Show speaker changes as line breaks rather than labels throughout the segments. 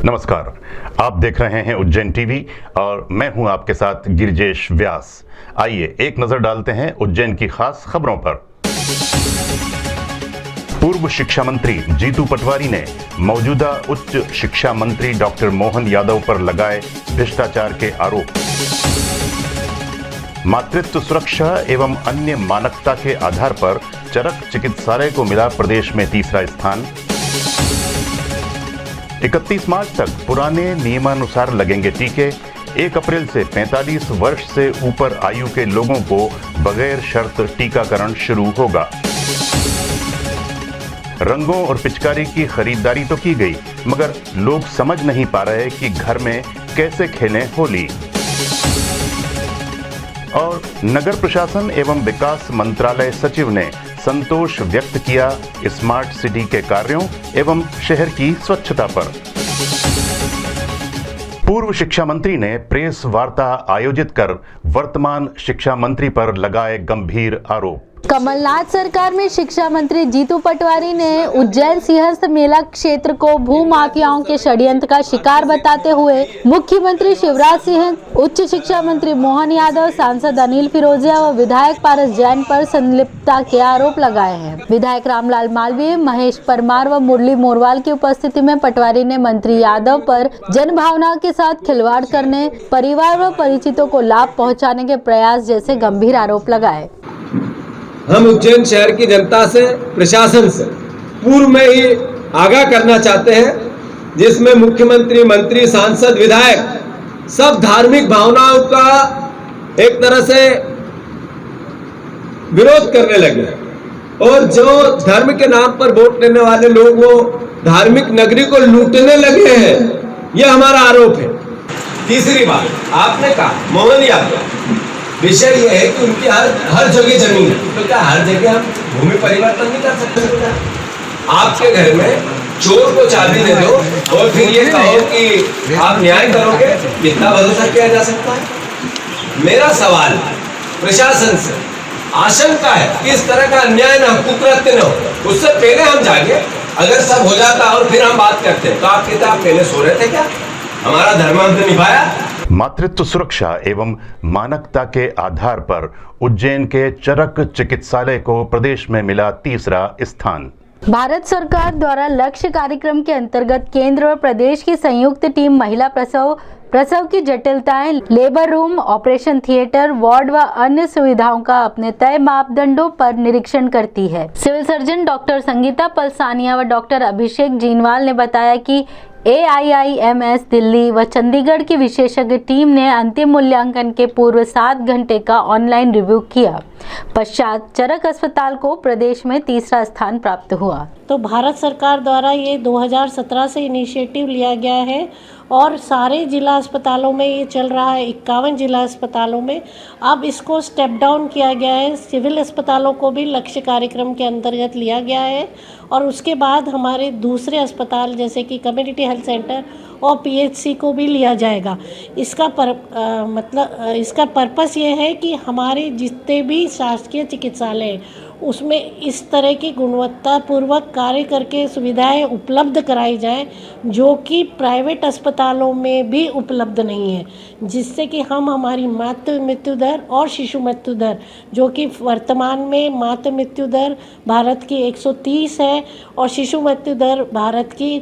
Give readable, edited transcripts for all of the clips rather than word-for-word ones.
नमस्कार, आप देख रहे हैं उज्जैन टीवी और मैं हूं आपके साथ गिरिजेश व्यास। आइए एक नजर डालते हैं उज्जैन की खास खबरों पर। पूर्व शिक्षा मंत्री जीतू पटवारी ने मौजूदा उच्च शिक्षा मंत्री डॉक्टर मोहन यादव पर लगाए भ्रष्टाचार के आरोप। मातृत्व सुरक्षा एवं अन्य मानकता के आधार पर चरक चिकित्सालय को मिला प्रदेश में तीसरा स्थान। 31 मार्च तक पुराने नियमानुसार लगेंगे टीके। 1 अप्रैल से 45 वर्ष से ऊपर आयु के लोगों को बगैर शर्त टीकाकरण शुरू होगा। रंगों और पिचकारी की खरीदारी तो की गई, मगर लोग समझ नहीं पा रहे कि घर में कैसे खेलें होली। और नगर प्रशासन एवं विकास मंत्रालय सचिव ने संतोष व्यक्त किया स्मार्ट सिटी के कार्यों एवं शहर की स्वच्छता पर। पूर्व शिक्षा मंत्री ने प्रेस वार्ता आयोजित कर वर्तमान शिक्षा मंत्री पर लगाए गंभीर आरोप।
कमलनाथ सरकार में शिक्षा मंत्री जीतू पटवारी ने उज्जैन सिंहस्थ मेला क्षेत्र को भू माफियाओं के षड्यंत्र का शिकार बताते हुए मुख्यमंत्री शिवराज सिंह, उच्च शिक्षा मंत्री मोहन यादव, सांसद अनिल फिरोजिया व विधायक पारस जैन पर संलिप्तता के आरोप लगाए हैं। विधायक रामलाल मालवीय, महेश परमार व मुरली मोरवाल की उपस्थिति में पटवारी ने मंत्री यादव पर जनभावना के साथ खिलवाड़ करने, परिवार व परिचितों को लाभ पहुँचाने के प्रयास जैसे गंभीर आरोप लगाए।
हम उज्जैन शहर की जनता से, प्रशासन से पूर्व में ही आगाह करना चाहते हैं, जिसमें मुख्यमंत्री, मंत्री, सांसद, विधायक सब धार्मिक भावनाओं का एक तरह से विरोध करने लगे और जो धर्म के नाम पर वोट लेने वाले लोग वो धार्मिक नगरी को लूटने लगे हैं, यह हमारा आरोप है। तीसरी बात आपने कहा मोहन यादव, विषय यह है कि उनकी हर जगह जमीन है, तो क्या हर जगह हम भूमि परिवर्तन नहीं कर सकते? आपके घर में चोर को चाबी दे दो और फिर ये कहो कि आप न्याय करोगे, कितना भरोसा किया जा सकता है? मेरा सवाल प्रशासन से आशंका है कि इस तरह का अन्याय न हो, कुकृत्य न हो। उससे पहले हम जागे, अगर सब हो जाता और फिर हम बात करते हैं तो आप कहते आप पहले सो रहे थे क्या? हमारा धर्म हमने निभाया।
मातृत्व सुरक्षा एवं मानकता के आधार पर उज्जैन के चरक चिकित्सालय को प्रदेश में मिला तीसरा स्थान।
भारत सरकार द्वारा लक्ष्य कार्यक्रम के अंतर्गत केंद्र और प्रदेश की संयुक्त टीम महिला प्रसव की जटिलताएं, labour room, operation theatre, ward व अन्य सुविधाओं का अपने तय मापदंडों पर निरीक्षण करती है। Civil surgeon doctor Sangeeta Palsania व डॉक्टर अभिषेक जीनवाल ने बताया कि AIIMS दिल्ली व चंडीगढ़ की विशेषज्ञ टीम ने अंतिम मूल्यांकन के पूर्व 7 घंटे का ऑनलाइन रिव्यू किया। पश्चात चरक अस्पताल को प्रदेश में तीसरा स्थान प्राप्त हुआ।
तो भारत सरकार द्वारा ये 2017 से इनिशिएटिव लिया गया है और सारे जिला अस्पतालों में ये चल रहा है, 51 जिला अस्पतालों में। अब इसको स्टेप डाउन किया गया है, सिविल अस्पतालों को भी लक्ष्य कार्यक्रम के अंतर्गत लिया गया है और उसके बाद हमारे दूसरे अस्पताल जैसे कि कम्युनिटी हेल्थ सेंटर और PHC को भी लिया जाएगा। इसका इसका पर्पस ये है कि हमारे जितने भी शासकीय चिकित्सालय हैं उसमें इस तरह की गुणवत्तापूर्वक कार्य करके सुविधाएं उपलब्ध कराई जाएं जो कि प्राइवेट अस्पतालों में भी उपलब्ध नहीं है, जिससे कि हम हमारी मातृ मृत्यु दर और शिशु मृत्यु दर, जो कि वर्तमान में मातृ मृत्यु दर भारत की 130 है और शिशु मृत्यु दर भारत की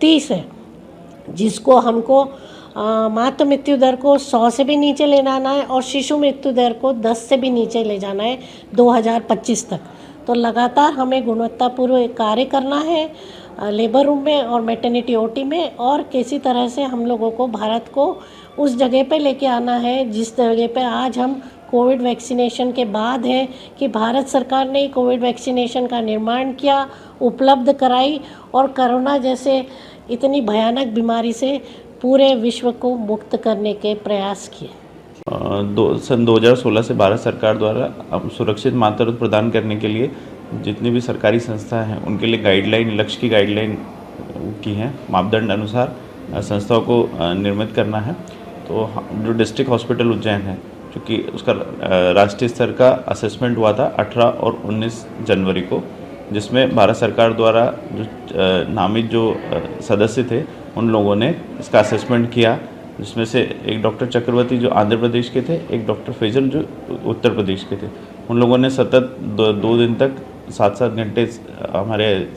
30 है, जिसको हमको मातृ मृत्यु दर को 100 से भी नीचे ले जाना है और शिशु मृत्यु दर को 10 से भी नीचे ले जाना है 2025 तक। तो लगातार हमें गुणवत्तापूर्ण कार्य करना है लेबर रूम में और मैटरनिटी OT में, और किसी तरह से हम लोगों को भारत को उस जगह पे लेके आना है जिस जगह पे आज हम कोविड वैक्सीनेशन के बाद है कि भारत सरकार ने कोविड वैक्सीनेशन का निर्माण किया, उपलब्ध कराई और कोरोना जैसे इतनी भयानक बीमारी से पूरे विश्व को मुक्त करने के प्रयास किए।
सन 2016 से भारत सरकार द्वारा अब सुरक्षित मातृत्व प्रदान करने के लिए जितनी भी सरकारी संस्था हैं उनके लिए गाइडलाइन, लक्ष्य की गाइडलाइन की हैं, मापदंड अनुसार संस्थाओं को निर्मित करना है। तो जो डिस्ट्रिक्ट हॉस्पिटल उज्जैन है, क्योंकि उसका राष्ट्रीय स्तर का असेसमेंट हुआ था 18 और 19 जनवरी को, जिसमें भारत सरकार द्वारा जो नामित जो सदस्य थे उन लोगों ने इसका असेसमेंट किया, जिसमें से एक डॉक्टर चक्रवर्ती जो आंध्र प्रदेश के थे, एक डॉक्टर फैजल जो उत्तर प्रदेश के थे। उन लोगों ने सतत 2 दिन तक 7-7 घंटे हमारे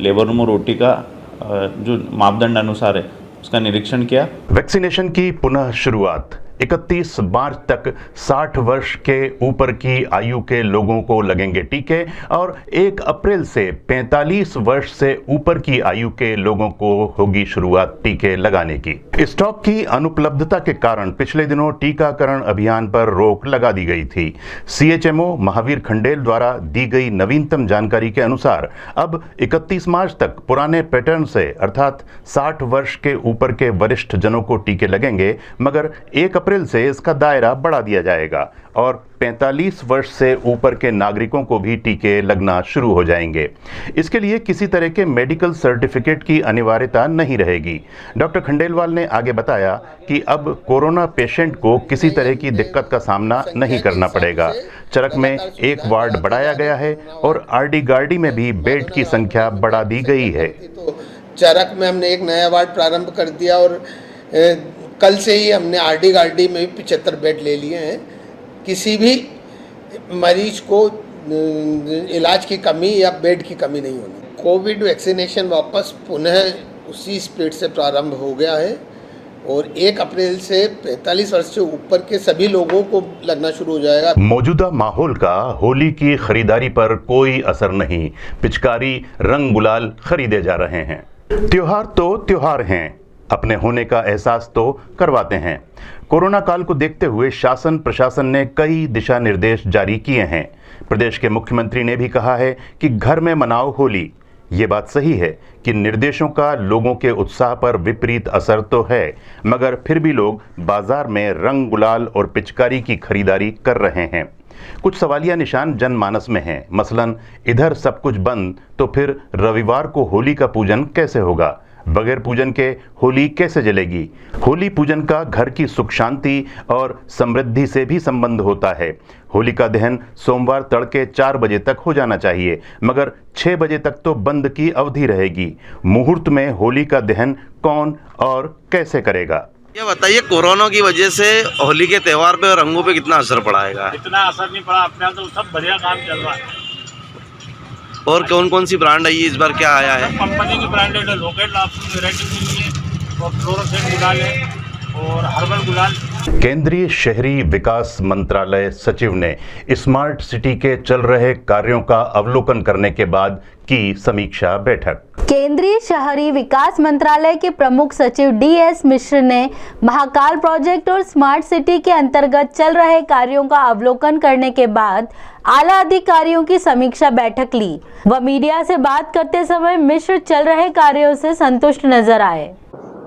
लेबर रूम और ओटी का जो मापदंड अनुसार है उसका निरीक्षण किया।
वैक्सीनेशन की पुनः शुरुआत 31 मार्च तक 60 वर्ष के ऊपर की आयु के लोगों को लगेंगे टीके और 1 अप्रैल से 45 वर्ष से ऊपर की आयु के लोगों को होगी शुरुआत टीके लगाने की। स्टॉक की अनुपलब्धता के कारण पिछले दिनों टीकाकरण अभियान पर रोक लगा दी गई थी। सीएचएमओ महावीर खंडेल द्वारा दी गई नवीनतम जानकारी के अनुसार अब 31 मार्च तक पुराने पैटर्न से अर्थात 60 वर्ष के ऊपर के वरिष्ठ जनों को टीके लगेंगे, मगर 1 अप्रैल से इसका दायरा बढ़ा दिया जाएगा और 45 वर्ष से ऊपर के नागरिकों को भी टीके लगना शुरू हो जाएंगे। इसके लिए किसी तरह के मेडिकल सर्टिफिकेट की अनिवार्यता नहीं रहेगी। डॉक्टर खंडेलवाल ने आगे बताया कि अब कोरोना पेशेंट को किसी तरह की दिक्कत का सामना नहीं करना पड़ेगा। चरक में 1 वार्ड बढ़ाया गया है और आरडी गार्डी में भी बेड की संख्या बढ़ा दी गई है।
चरक में हमने एक नया वार्ड प्रारंभ कर दिया और कल से ही हमने आरडी गार्डी में भी 75 बेड ले लिए हैं। किसी भी मरीज को इलाज की कमी या बेड की कमी नहीं होनी। कोविड वैक्सीनेशन वापस पुनः उसी स्पीड से प्रारंभ हो गया है और 1 अप्रैल से 45 वर्ष से ऊपर के सभी लोगों को लगना शुरू हो जाएगा।
मौजूदा माहौल का होली की खरीदारी पर कोई असर नहीं। पिचकारी, रंग गुलाल खरीदे जा रहे हैं। त्योहार तो त्योहार हैं, अपने होने का एहसास तो करवाते हैं। कोरोना काल को देखते हुए शासन प्रशासन ने कई दिशा निर्देश जारी किए हैं। प्रदेश के मुख्यमंत्री ने भी कहा है कि घर में मनाओ होली। ये बात सही है कि निर्देशों का लोगों के उत्साह पर विपरीत असर तो है, मगर फिर भी लोग बाजार में रंग गुलाल और पिचकारी की खरीदारी कर रहे हैं। कुछ सवालिया निशान जनमानस में हैं। मसलन इधर सब कुछ बंद तो फिर रविवार को होली का पूजन कैसे होगा? बगैर पूजन के होली कैसे जलेगी? होली पूजन का घर की सुख शांति और समृद्धि से भी संबंध होता है। होली का दहन सोमवार तड़के 4 बजे तक हो जाना चाहिए, मगर 6 बजे तक तो बंद की अवधि रहेगी। मुहूर्त में होली का दहन कौन और कैसे करेगा?
ये बताइए, कोरोना की वजह से होली के त्यौहार पे और रंगों पे कितना असर पड़ा है?
इतना असर नहीं पड़ा, अपने तो सब बढ़िया काम चल रहा है।
और कौन कौन सी ब्रांड आई है, इस बार क्या आया है?
कंपनी की ब्रांडेड है, लोकेट आपको वैरायटी मिली है और फ्लोरोसेंट गुलाल है और हर्बल गुलाल।
केंद्रीय शहरी विकास मंत्रालय सचिव ने स्मार्ट सिटी के चल रहे कार्यों का अवलोकन करने के बाद की समीक्षा बैठक।
केंद्रीय शहरी विकास मंत्रालय के प्रमुख सचिव DS मिश्र ने महाकाल प्रोजेक्ट और स्मार्ट सिटी के अंतर्गत चल रहे कार्यों का अवलोकन करने के बाद आला अधिकारियों की समीक्षा बैठक ली। वह मीडिया से बात करते समय मिश्र चल रहे कार्यों से संतुष्ट नजर आए।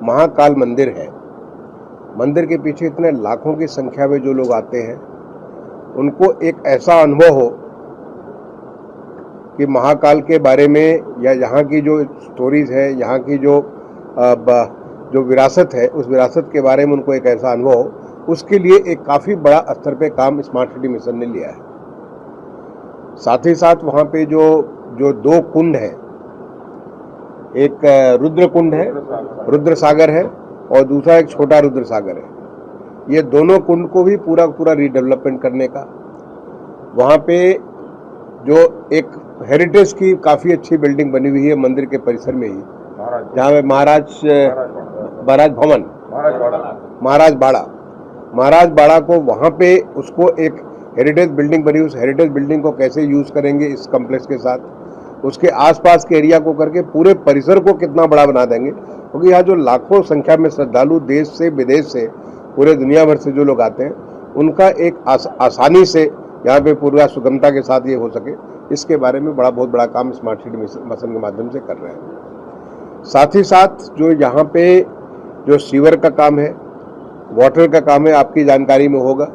महाकाल मंदिर है, मंदिर के पीछे इतने लाखों की संख्या में जो लोग आते हैं, उनको एक ऐसा अनुभव हो कि महाकाल के बारे में या यहाँ की जो स्टोरीज है, यहाँ की जो विरासत है, उस विरासत के बारे में उनको एक ऐसा अनुभव हो, उसके लिए एक काफ़ी बड़ा स्तर पे काम स्मार्ट सिटी मिशन ने लिया है। साथ ही साथ वहाँ पे जो 2 कुंड हैं, एक रुद्र कुंड है, रुद्र सागर है, और दूसरा एक छोटा रुद्र सागर है। ये दोनों कुंड को भी पूरा रीडेवलपमेंट करने का, वहाँ पे जो एक हेरिटेज की काफ़ी अच्छी बिल्डिंग बनी हुई है मंदिर के परिसर में ही, जहाँ पे महाराज बाड़ा को वहाँ पे उसको एक हेरिटेज बिल्डिंग बनी, उस हेरिटेज बिल्डिंग को कैसे यूज़ करेंगे इस कम्प्लेक्स के साथ, उसके आसपास के एरिया को करके पूरे परिसर को कितना बड़ा बना देंगे, क्योंकि यहाँ जो लाखों संख्या में श्रद्धालु देश से विदेश से पूरे दुनिया भर से जो लोग आते हैं, उनका एक आसानी से यहाँ पे पूरा सुगमता के साथ ये हो सके, इसके बारे में बहुत बड़ा काम स्मार्ट सिटी मिशन के माध्यम से कर रहे हैं। साथ ही साथ जो यहाँ पे जो सीवर का काम है, वाटर का काम है, आपकी जानकारी में होगा,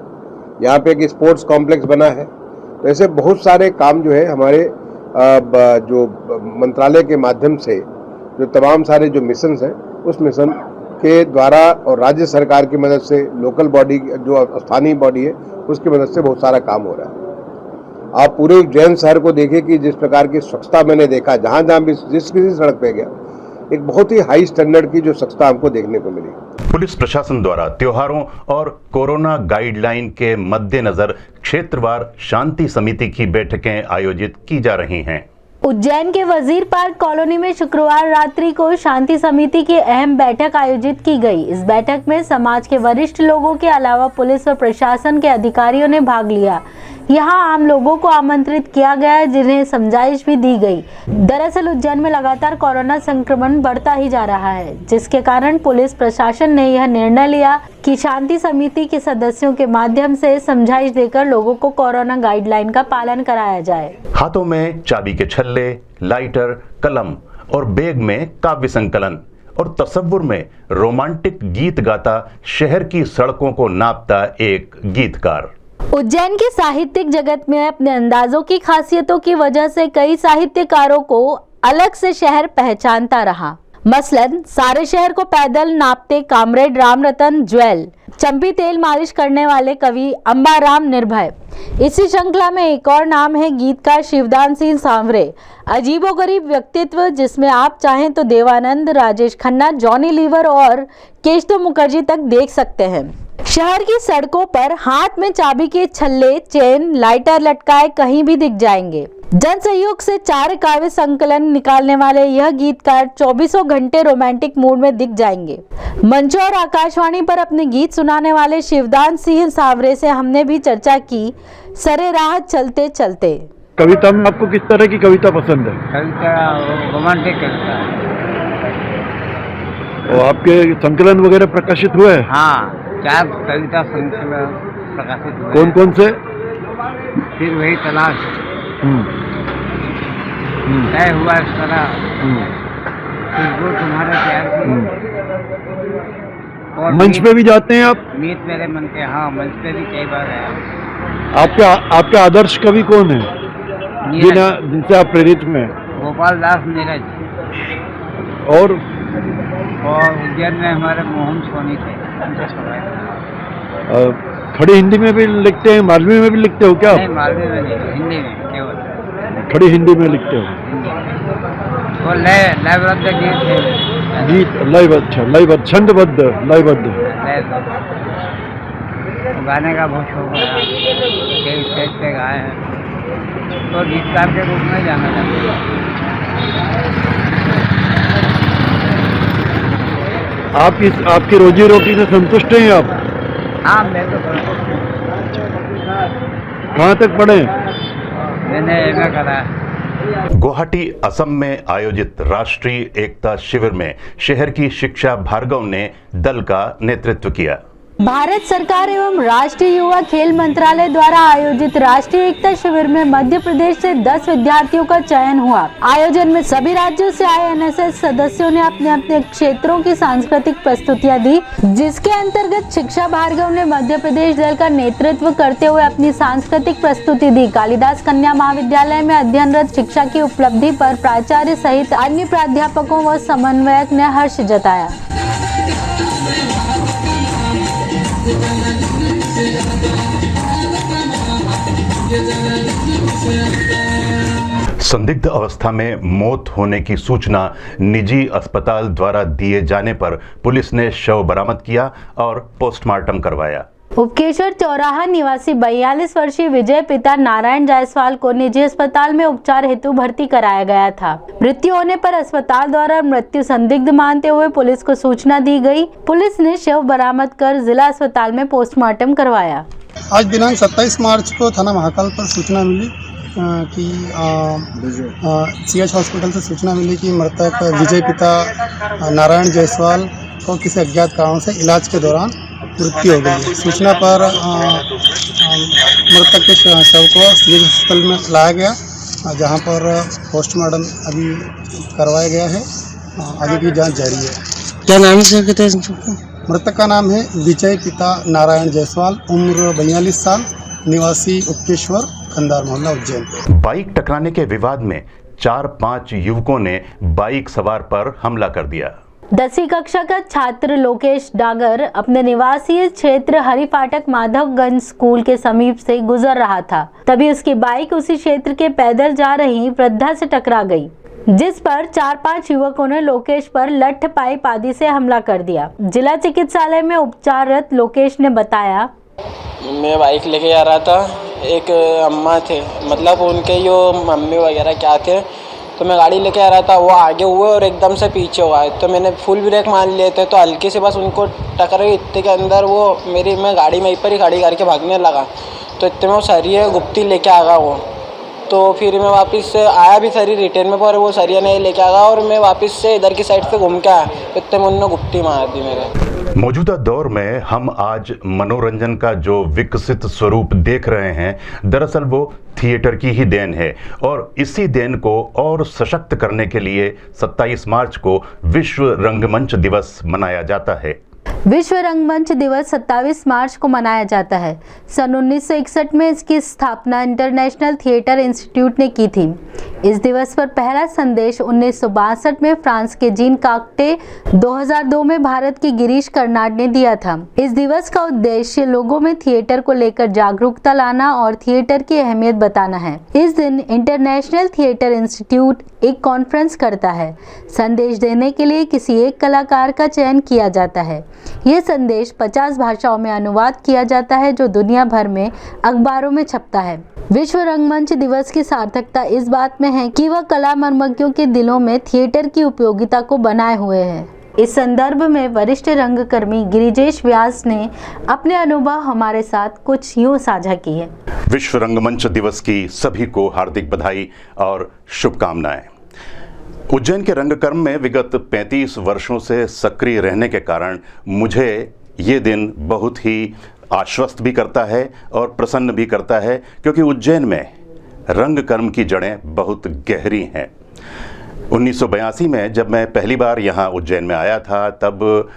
यहाँ पे एक स्पोर्ट्स कॉम्प्लेक्स बना है। तो ऐसे बहुत सारे काम जो है हमारे जो मंत्रालय के माध्यम से जो तमाम सारे जो मिशंस हैं, उस मिशन के द्वारा और राज्य सरकार की मदद से, लोकल बॉडी जो स्थानीय बॉडी है उसकी मदद से बहुत सारा काम हो रहा है। आप पूरे उज्जैन शहर को देखिए कि जिस प्रकार की स्वच्छता मैंने देखा, जहाँ जहाँ भी जिस किसी सड़क पे गया, एक बहुत ही हाई स्टैंडर्ड की जो स्वच्छता हमको देखने को मिली।
पुलिस प्रशासन द्वारा त्योहारों और कोरोना गाइडलाइन के मद्देनजर क्षेत्रवार शांति समिति की बैठकें आयोजित की जा रही हैं।
उज्जैन के वजीर पार्क कॉलोनी में शुक्रवार रात्रि को शांति समिति की अहम बैठक आयोजित की गई। इस बैठक में समाज के वरिष्ठ लोगों के अलावा पुलिस व प्रशासन के अधिकारियों ने भाग लिया। यहां आम लोगों को आमंत्रित किया गया, जिन्हें समझाइश भी दी गई। दरअसल उज्जैन में लगातार कोरोना संक्रमण बढ़ता ही जा रहा है, जिसके कारण पुलिस प्रशासन ने यह निर्णय लिया कि शांति समिति के सदस्यों के माध्यम से समझाइश देकर लोगों को कोरोना गाइडलाइन का पालन कराया जाए।
हाथों में चाबी के छल्ले, लाइटर, कलम और बैग में काव्य संकलन और तसव्वुर में रोमांटिक गीत गाता शहर की सड़कों को नापता एक गीतकार।
उज्जैन के साहित्यिक जगत में अपने अंदाजों की खासियतों की वजह से कई साहित्यकारों को अलग से शहर पहचानता रहा। मसलन सारे शहर को पैदल नापते कामरेड राम रतन ज्वेल, चंपी तेल मालिश करने वाले कवि अंबाराम निर्भय। इसी श्रृंखला में एक और नाम है गीतकार शिवदान सिंह सांवरे। अजीबोगरीब व्यक्तित्व, जिसमें आप चाहें तो देवानंद, राजेश खन्ना, जॉनी लीवर और केशव मुखर्जी तक देख सकते हैं। शहर की सड़कों पर हाथ में चाबी के छल्ले, चेन, लाइटर लटकाए कहीं भी दिख जाएंगे। जन सहयोग से 4 काव्य संकलन निकालने वाले यह गीतकार 24 घंटे रोमांटिक मूड में दिख जाएंगे। मंचों और आकाशवाणी पर अपने गीत सुनाने वाले शिवदान सिंह सांवरे से हमने भी चर्चा की। सरे राह चलते चलते।
कविता में आपको किस तरह की कविता पसंद है?
कविता रोमांटिक कविता है।
और आपके संकलन वगैरह प्रकाशित हुए?
हाँ, 4 कविता संकलन प्रकाशित हुए।
कौन कौन से?
फिर वही तलाश, तय हुआ इस तरह, खुशबू तुम्हारे प्यार की। और
मंच पे भी जाते हैं आप?
मीत मेरे मन के, हाँ मंच पे भी कई बार आया।
आपके आदर्श कवि कौन है जिनसे आप प्रेरित हुए?
गोपाल दास नीरज।
और
उज्जैन में हमारे मोहन सोनी थे, उनसे सवाल।
खड़ी हिंदी में भी लिखते हैं, मालवी में भी लिखते हो क्या?
नहीं, मालवी में नहीं, हिंदी में केवल।
खड़ी हिंदी में लिखते हो?
वो लयबद्ध गीत है।
गीत लयबद्ध, अच्छा लयबद्ध, छंदबद्ध, लयबद्ध।
गाने का बहुत शौक है, कई स्टेज पे गाए हैं, तो गीतकार के रूप में जाना चाहते हैं।
आपकी रोजी रोटी से संतुष्ट हैं आप?
हाँ, मैं तो
कहाँ तक पढ़े?
मैंने एमए करा है।
गुवाहाटी, असम में आयोजित राष्ट्रीय एकता शिविर में शहर की शिक्षा भार्गव ने दल का नेतृत्व किया।
भारत सरकार एवं राष्ट्रीय युवा खेल मंत्रालय द्वारा आयोजित राष्ट्रीय एकता शिविर में मध्य प्रदेश से 10 विद्यार्थियों का चयन हुआ। आयोजन में सभी राज्यों से आए एनएसएस सदस्यों ने अपने अपने क्षेत्रों की सांस्कृतिक प्रस्तुतियां दी, जिसके अंतर्गत शिक्षा भार्गव ने मध्य प्रदेश दल का नेतृत्व करते हुए अपनी सांस्कृतिक प्रस्तुति दी। कालिदास कन्या महाविद्यालय में अध्ययनरत शिक्षा की उपलब्धि पर प्राचार्य सहित अन्य प्राध्यापकों व समन्वयक ने हर्ष जताया।
संदिग्ध अवस्था में मौत होने की सूचना निजी अस्पताल द्वारा दिए जाने पर पुलिस ने शव बरामद किया और पोस्टमार्टम करवाया।
उपकेश्वर चौराहा निवासी 42 वर्षीय विजय पिता नारायण जायसवाल को निजी अस्पताल में उपचार हेतु भर्ती कराया गया था। मृत्यु होने पर अस्पताल द्वारा मृत्यु संदिग्ध मानते हुए पुलिस को सूचना दी गई। पुलिस ने शव बरामद कर जिला अस्पताल में पोस्टमार्टम करवाया।
आज दिनांक 27 मार्च को थाना महाकाल पर सूचना मिली कि सीएच हॉस्पिटल से सूचना मिली कि मृतक विजय पिता नारायण जायसवाल को किसी अज्ञात कारण से इलाज के दौरान मृत्यु हो गई। सूचना पर मृतक के शव को सीएच हॉस्पिटल में लाया गया, जहां पर पोस्टमार्टम अभी करवाया गया है। आगे की जांच जारी है।
क्या नाम है?
मृतक का नाम है विजय पिता नारायण जायसवाल, उम्र 42 साल, निवासी उपकेश्वर, खंदार मोहल्ला, उज्जैन।
बाइक टकराने के विवाद में 4-5 युवकों ने बाइक सवार पर हमला कर दिया।
10वीं कक्षा का छात्र लोकेश डागर अपने निवासीय क्षेत्र हरिफाटक माधवगंज स्कूल के समीप से गुजर रहा था, तभी उसकी बाइक उसी क्षेत्र के पैदल जा रही वृद्धा से टकरा गई, जिस पर 4-5 युवकों ने लोकेश पर लठ पाइप आदि से हमला कर दिया। जिला चिकित्सालय में उपचाररत लोकेश ने बताया,
मैं बाइक लेके जा रहा था, एक अम्मा थे, मतलब उनके जो मम्मी वगैरह क्या थे, तो मैं गाड़ी लेके आ रहा था, वो आगे हुए और एकदम से पीछे हुआ है, तो मैंने फुल ब्रेक मान लिए थे, तो हल्की से बस उनको टकराई। इतने के अंदर मैं गाड़ी वहीं पर ही खड़ी करके भागने लगा, तो इतने में वो सरिया गुप्ती लेके आ गया वो, तो फिर मैं वापस से आया भी सरी रिटर्न में, पर वो सरिया नहीं लेके आ गया और मैं वापस से इधर की साइड से घूम के आया, तो इतने में उन्होंने गुप्ती मार दी मेरे।
मौजूदा दौर में हम आज मनोरंजन का जो विकसित स्वरूप देख रहे हैं, दरअसल वो थिएटर की ही देन है, और इसी देन को और सशक्त करने के लिए 27 मार्च को विश्व रंगमंच दिवस मनाया जाता है।
विश्व रंगमंच दिवस 27 मार्च को मनाया जाता है। सन 1961 में इसकी स्थापना इंटरनेशनल थिएटर इंस्टीट्यूट ने की थी। इस दिवस पर पहला संदेश 1962 में फ्रांस के जीन काक्टे, 2002 में भारत के गिरीश कर्नाड ने दिया था। इस दिवस का उद्देश्य लोगों में थिएटर को लेकर जागरूकता लाना और थिएटर की अहमियत बताना है। इस दिन इंटरनेशनल थिएटर इंस्टीट्यूट एक कॉन्फ्रेंस करता है। संदेश देने के लिए किसी एक कलाकार का चयन किया जाता है। यह संदेश 50 भाषाओं में अनुवाद किया जाता है, जो दुनिया भर में अखबारों में छपता है। विश्व रंगमंच दिवस की सार्थकता इस बात में है कि वह कला मर्मज्ञों के दिलों में थिएटर की उपयोगिता को बनाए हुए है। इस संदर्भ में वरिष्ठ रंगकर्मी गिरिजेश व्यास ने अपने अनुभव हमारे साथ कुछ यूं साझा किए।
विश्व रंगमंच दिवस की सभी को हार्दिक बधाई और शुभकामनाएं। उज्जैन के रंगकर्म में विगत 35 वर्षों से सक्रिय रहने के कारण मुझे ये दिन बहुत ही आश्वस्त भी करता है और प्रसन्न भी करता है, क्योंकि उज्जैन में रंगकर्म की जड़ें बहुत गहरी हैं। 1982 में जब मैं पहली बार यहाँ उज्जैन में आया था, तब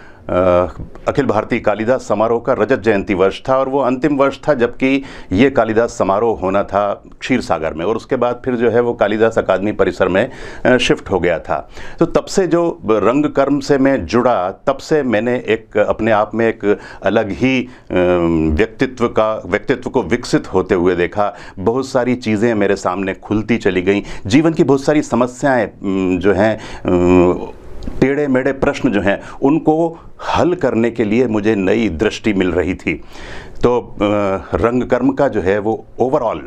अखिल भारतीय कालिदास समारोह का रजत जयंती वर्ष था, और वो अंतिम वर्ष था जबकि ये कालिदास समारोह होना था क्षीर सागर में, और उसके बाद फिर जो है वो कालिदास अकादमी परिसर में शिफ्ट हो गया था। तो तब से जो रंगकर्म से मैं जुड़ा, तब से मैंने एक अपने आप में एक अलग ही व्यक्तित्व को विकसित होते हुए देखा। बहुत सारी चीज़ें मेरे सामने खुलती चली गईं। जीवन की बहुत सारी समस्याएं जो हैं, टेढ़े मेढ़े प्रश्न जो हैं, उनको हल करने के लिए मुझे नई दृष्टि मिल रही थी। तो रंगकर्म का जो है वो ओवरऑल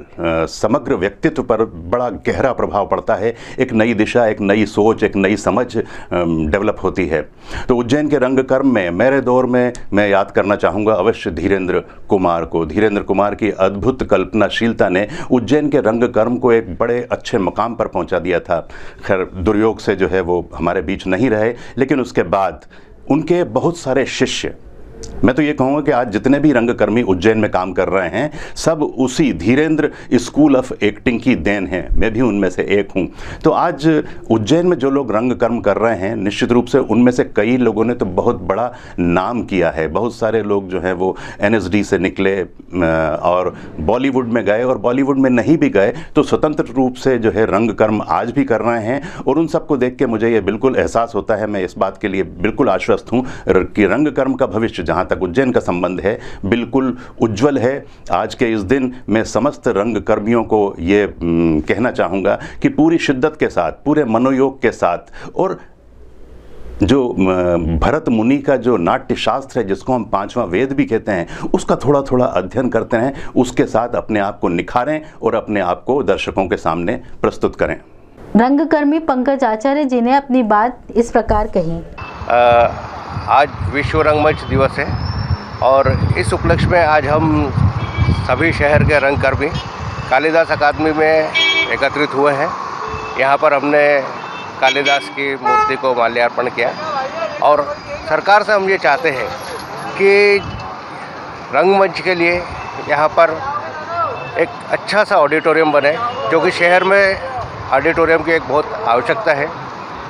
समग्र व्यक्तित्व पर बड़ा गहरा प्रभाव पड़ता है। एक नई दिशा, एक नई सोच, एक नई समझ डेवलप होती है। तो उज्जैन के रंगकर्म में मेरे दौर में मैं याद करना चाहूँगा अवश्य धीरेन्द्र कुमार को। धीरेन्द्र कुमार की अद्भुत कल्पनाशीलता ने उज्जैन के रंगकर्म को एक बड़े अच्छे मकाम पर पहुँचा दिया था। खैर दुर्योग से जो है वो हमारे बीच नहीं रहे, लेकिन उसके बाद उनके बहुत सारे शिष्य, मैं तो ये कहूँगा कि आज जितने भी रंगकर्मी उज्जैन में काम कर रहे हैं, सब उसी धीरेन्द्र स्कूल ऑफ एक्टिंग की देन है। मैं भी उनमें से एक हूँ। तो आज उज्जैन में जो लोग रंगकर्म कर रहे हैं, निश्चित रूप से उनमें से कई लोगों ने तो बहुत बड़ा नाम किया है। बहुत सारे लोग जो हैं वो NSD से निकले और बॉलीवुड में गए, और बॉलीवुड में नहीं भी गए तो स्वतंत्र रूप से जो है रंगकर्म आज भी कर रहे हैं। और उन सबको देख के मुझे ये बिल्कुल एहसास होता है, मैं इस बात के लिए बिल्कुल आश्वस्त हूँ कि रंगकर्म का भविष्य जहाँ तक उज्जैन का संबंध है बिल्कुल उज्जवल है। आज के इस दिन मैं समस्त रंगकर्मियों को ये कहना चाहूँगा कि पूरी शिद्दत के साथ, पूरे मनोयोग के साथ, और जो भरत मुनि का जो नाट्य शास्त्र है, जिसको हम 5वां वेद भी कहते हैं, उसका थोड़ा थोड़ा अध्ययन करते हैं, उसके साथ अपने आप को निखारें और अपने आप को दर्शकों के सामने प्रस्तुत करें।
रंगकर्मी पंकज आचार्य जी ने अपनी बात इस प्रकार कही।
आज विश्व रंगमंच दिवस है, और इस उपलक्ष्य में आज हम सभी शहर के रंगकर्मी कालिदास अकादमी में एकत्रित हुए हैं। यहाँ पर हमने कालिदास की मूर्ति को माल्यार्पण किया, और सरकार से हम ये चाहते हैं कि रंगमंच के लिए यहाँ पर एक अच्छा सा ऑडिटोरियम बने, क्योंकि शहर में ऑडिटोरियम की एक बहुत आवश्यकता है।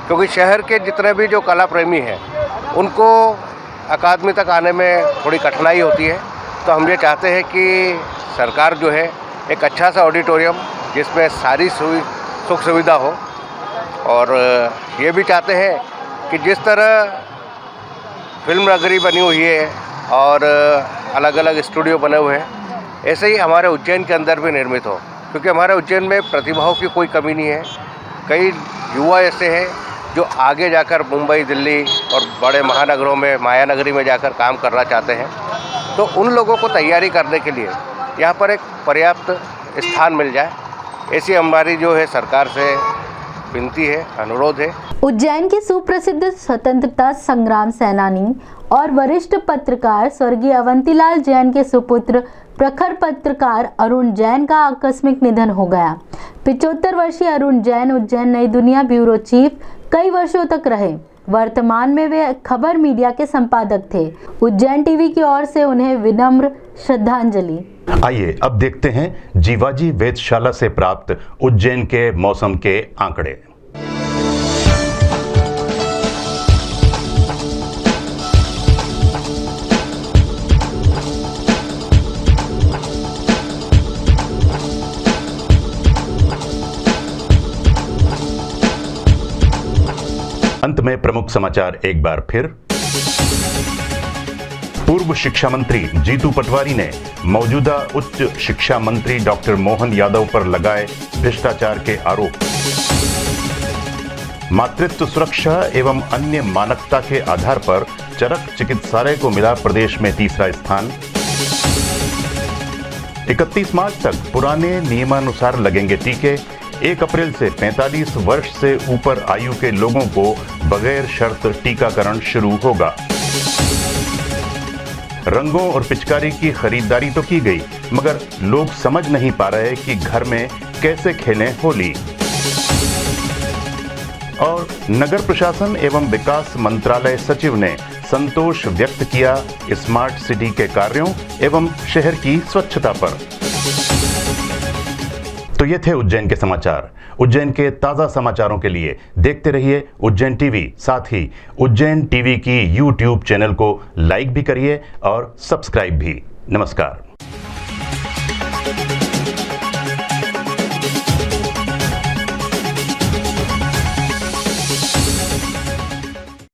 क्योंकि शहर के जितने भी जो कला प्रेमी हैं, उनको अकादमी तक आने में थोड़ी कठिनाई होती है। तो हम ये चाहते हैं कि सरकार जो है एक अच्छा सा ऑडिटोरियम जिसमें सारी सुख सुविधा हो, और ये भी चाहते हैं कि जिस तरह फिल्म नगरी बनी हुई है और अलग अलग स्टूडियो बने हुए हैं, ऐसे ही हमारे उज्जैन के अंदर भी निर्मित हो, क्योंकि हमारे उज्जैन में प्रतिभाओं की कोई कमी नहीं है। कई युवा ऐसे हैं जो आगे जाकर मुंबई, दिल्ली और बड़े महानगरों में, माया नगरी में जाकर काम करना चाहते हैं, तो उन लोगों को तैयारी करने के लिए यहाँ पर एक पर्याप्त स्थान मिल जाए, ऐसी हमारी जो है सरकार से विनती है, अनुरोध है।
उज्जैन के सुप्रसिद्ध स्वतंत्रता संग्राम सेनानी और वरिष्ठ पत्रकार स्वर्गीय अवंतीलाल जैन के सुपुत्र प्रखर पत्रकार अरुण जैन का आकस्मिक निधन हो गया। 75 वर्षीय अरुण जैन उज्जैन नई दुनिया ब्यूरो चीफ कई वर्षों तक रहे। वर्तमान में वे खबर मीडिया के संपादक थे। उज्जैन टीवी की ओर से उन्हें विनम्र श्रद्धांजलि।
आइए अब देखते हैं जीवाजी वेधशाला से प्राप्त उज्जैन के मौसम के आंकड़े। अंत में प्रमुख समाचार एक बार फिर। पूर्व शिक्षा मंत्री जीतू पटवारी ने मौजूदा उच्च शिक्षा मंत्री डॉक्टर मोहन यादव पर लगाए भ्रष्टाचार के आरोप। मातृत्व सुरक्षा एवं अन्य मानकता के आधार पर चरक चिकित्सालय को मिला प्रदेश में तीसरा स्थान। 31 मार्च तक पुराने नियमानुसार लगेंगे टीके। 1 अप्रैल से 45 वर्ष से ऊपर आयु के लोगों को बगैर शर्त टीकाकरण शुरू होगा। रंगों और पिचकारी की खरीदारी तो की गई, मगर लोग समझ नहीं पा रहे कि घर में कैसे खेलें होली। और नगर प्रशासन एवं विकास मंत्रालय सचिव ने संतोष व्यक्त किया स्मार्ट सिटी के कार्यों एवं शहर की स्वच्छता पर। तो ये थे उज्जैन के समाचार। उज्जैन के ताज़ा समाचारों के लिए देखते रहिए उज्जैन टीवी। साथ ही उज्जैन टीवी की YouTube चैनल को लाइक भी करिए और सब्सक्राइब भी। नमस्कार।